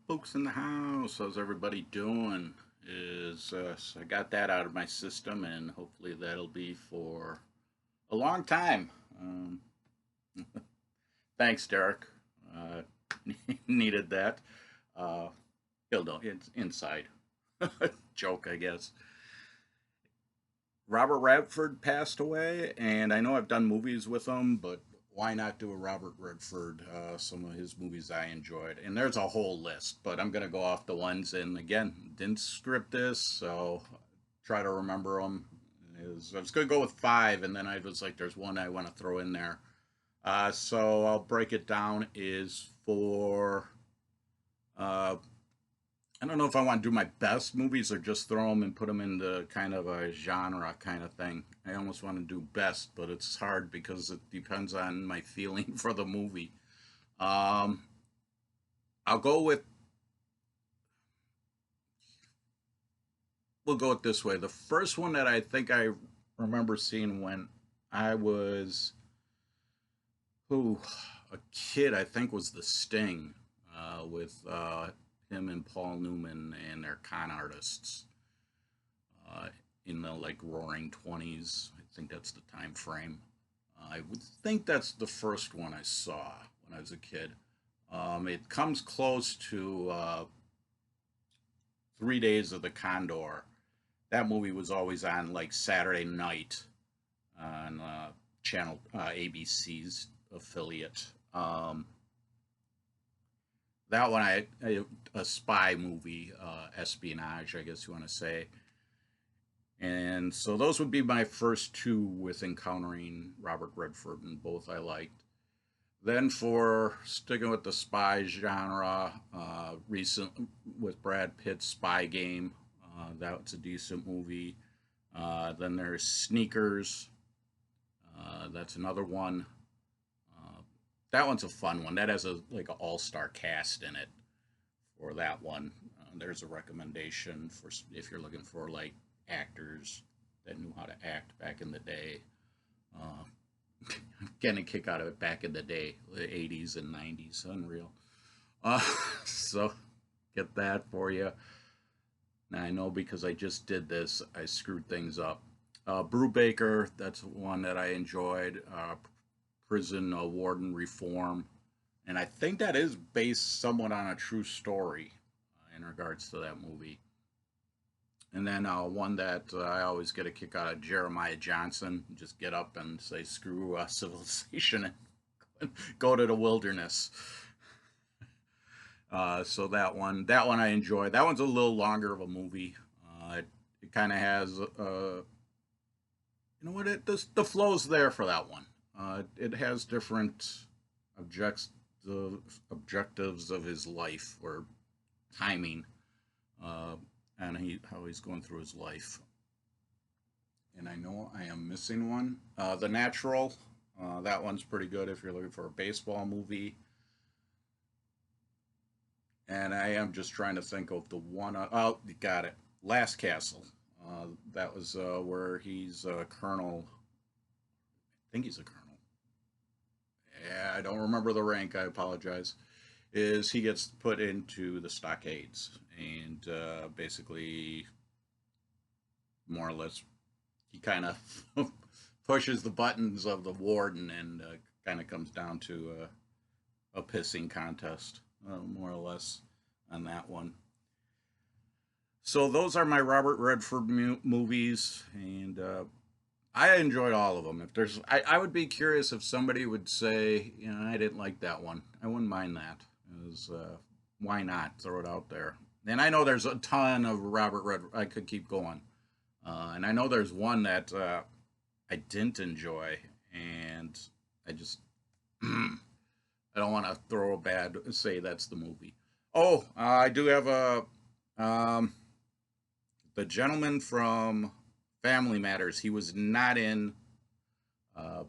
Folks in the house, how's everybody doing? So I got that out of my system, and hopefully that'll be for a long time. Thanks, Derek. Uh, Needed that. Uh, Hilda, it's inside. Joke, I guess. Robert Redford passed away, and I know I've done movies with him, but why not do a Robert Redford? Some of his movies I enjoyed, and there's a whole list, but I'm gonna go off the ones. And again, didn't script this, so try to remember them. I was gonna go with five, and then I was like, "There's one I want to throw in there." So I'll break it down. Is for uh, I don't know if I want to do my best movies or just throw them and put them into kind of a genre kind of thing. I almost want to do best, but it's hard because it depends on my feeling for the movie. Um, I'll go with, we'll go it this way. The first one that I think I remember seeing when I was, who, a kid, I think was The Sting, with him and Paul Newman and their con artists. uh, in the like roaring 20s. I think that's the time frame. I would think that's the first one I saw when I was a kid. It comes close to 3 Days of the Condor. That movie was always on like Saturday night on channel ABC's affiliate. That one, a spy movie, espionage, I guess you want to say. And so those would be my first two with encountering Robert Redford, and both I liked. Then for sticking with the spy genre, recent with Brad Pitt's Spy Game, that's a decent movie. Then there's Sneakers, that's another one. Uh, that one's a fun one. That has a like an all-star cast in it for that one. There's a recommendation for if you're looking for like actors that knew how to act back in the day. Uh, Getting a kick out of it back in the day, the 80s and 90s, unreal. Uh, so get that for you. Now I know because I just did this, I screwed things up. Brubaker, that's one that I enjoyed. Prison Warden Reform, and I think that is based somewhat on a true story in regards to that movie. And then one that I always get a kick out of, Jeremiah Johnson. Just get up and say screw civilization and go to the wilderness. So that one I enjoy. That one's a little longer of a movie. It kind of has, you know what? The flow's there for that one. It has different objects, the objectives of his life or timing, uh, and how he's going through his life. And I know I am missing one. The Natural. That one's pretty good if you're looking for a baseball movie. And I am just trying to think of the one. Oh, you got it. Last Castle. That was where he's a colonel. I think he's a colonel. Yeah, I don't remember the rank. I apologize. Is he gets put into the stockades and basically, more or less, he kind of pushes the buttons of the warden, and kind of comes down to a pissing contest, more or less, on that one. So those are my Robert Redford movies, and I enjoyed all of them. If there's, I would be curious if somebody would say, you know, I didn't like that one. I wouldn't mind that. Is why not throw it out there? And I know there's a ton of Robert Redford. I could keep going, and I know there's one that I didn't enjoy, and I just I don't want to throw a bad say that's the movie. Oh, I do have a um, the gentleman from Family Matters. He was not in uh,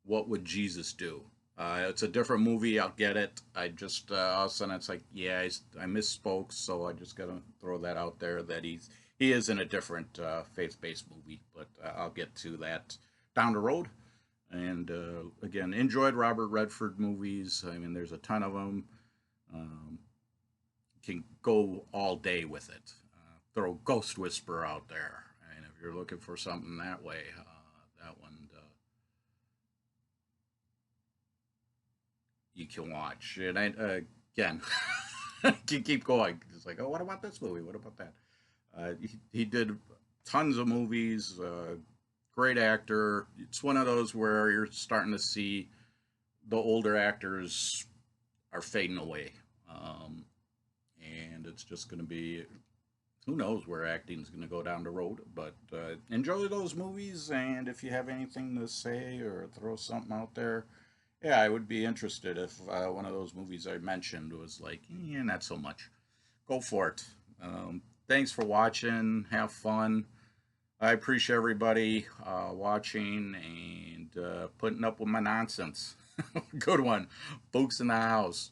What Would Jesus Do? It's a different movie. I'll get it. I just all of a sudden it's like, yeah, I misspoke, so I just gotta throw that out there that he is in a different faith-based movie, but I'll get to that down the road. And again, enjoyed Robert Redford movies. I mean, there's a ton of them. Um, can go all day with it. Throw Ghost Whisperer out there, and if you're looking for something that way, that one you can watch. And again, you keep going. It's like, oh, what about this movie? What about that? He did tons of movies. Great actor. It's one of those where you're starting to see the older actors are fading away, and it's just going to be, who knows where acting is going to go down the road. But enjoy those movies, and if you have anything to say or throw something out there, yeah, I would be interested if one of those movies I mentioned was like, yeah, not so much. Go for it. Thanks for watching. Have fun. I appreciate everybody watching and putting up with my nonsense. Good one. Fuchs in the house.